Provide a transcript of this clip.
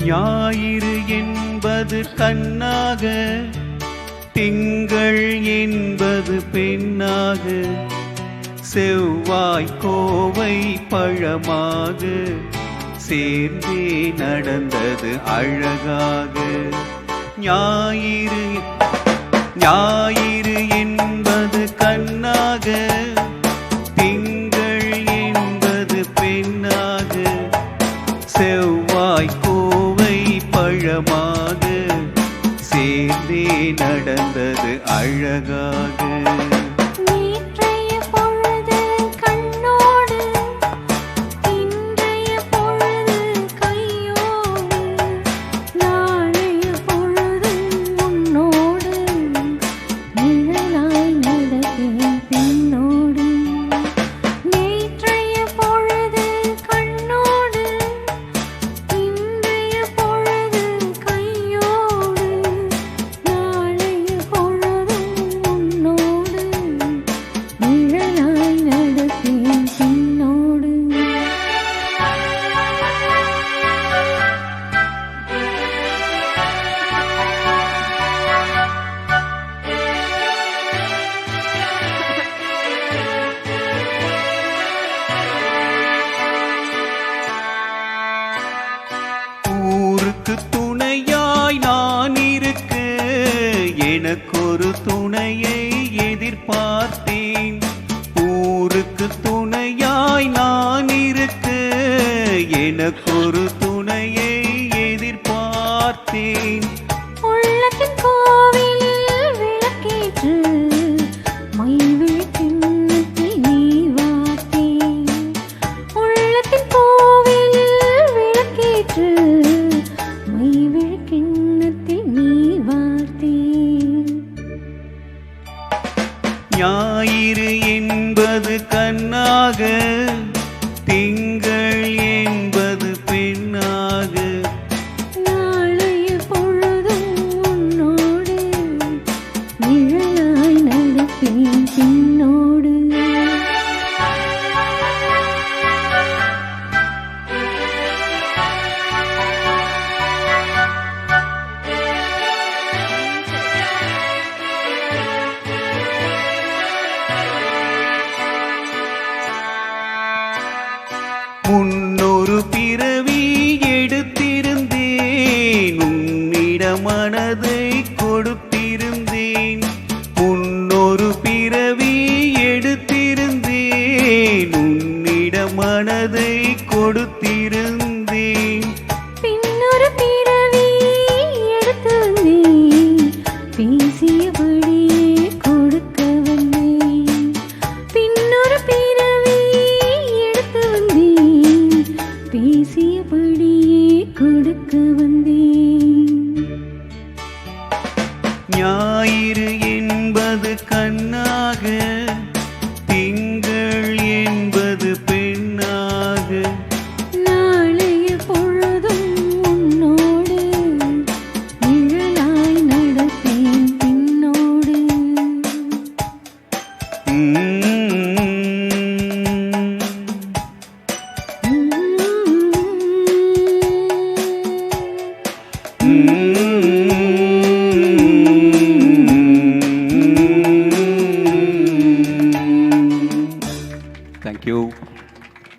ஞாயிறு என்பது கண்ணாக, திங்கள் என்பது பெண்ணாக, செவ்வாய் கோவை பழமாக சேர்ந்தே நடந்தது அழகாக. ஞாயிறு ஞாயிறு என்பது கண்ணாக, திங்கள் என்பது பெண்ணாக, செவ்வாய் கோவை பழமாக சேர்ந்தே நடந்தது அழகாக. துணையாய் நான் இருக்க எனக்கொரு துணையை எதிர்பார்த்தேன். ஊருக்கு துணையாய் நான் இருக்க எனக்கொரு துணையை எதிர்பார்த்தேன். உள்ளத்தின் கோவிலில் விளக்கேற்று மைவிழி கிண்ணத்தில் நீ வார்த்தேன். உள்ளத்தின் கோவிலில் விளக்கேற்று கிண்ணத்தில் நீ வார்த்தேன். ஞாயிறு என்பது கண்ணாக, திங்கள் என்பது பெண்ணாக, நாளைய பொழுதும் உன்னோடு நிழலாய் நடப்பேன் பின்னோடு. முன்னொரு பிறவி எடுத்திருந்தேன், உன்னிடம் மனதை கொடுத்திருந்தேன். முன்னொரு பிறவி எடுத்திருந்தேன், உன்னிடம் மனதை கொடுத்திருந்தேன். பின்னொரு பிறவி எடுத்து வந்தேன், பேசியபடியே கொடுக்க வந்தேன். பின்னொரு பிறவி எடுத்து வந்தேன், பேசியபடியே கொடுக்க வந்தேன். ஞாயிறு என்பது கண்ணாக, திங்கள் என்பது பெண்ணாக, நாளைய பொழுதும் உன்னோடு நிழலாய் நடப்பேன் பின்னோடு. Thank you.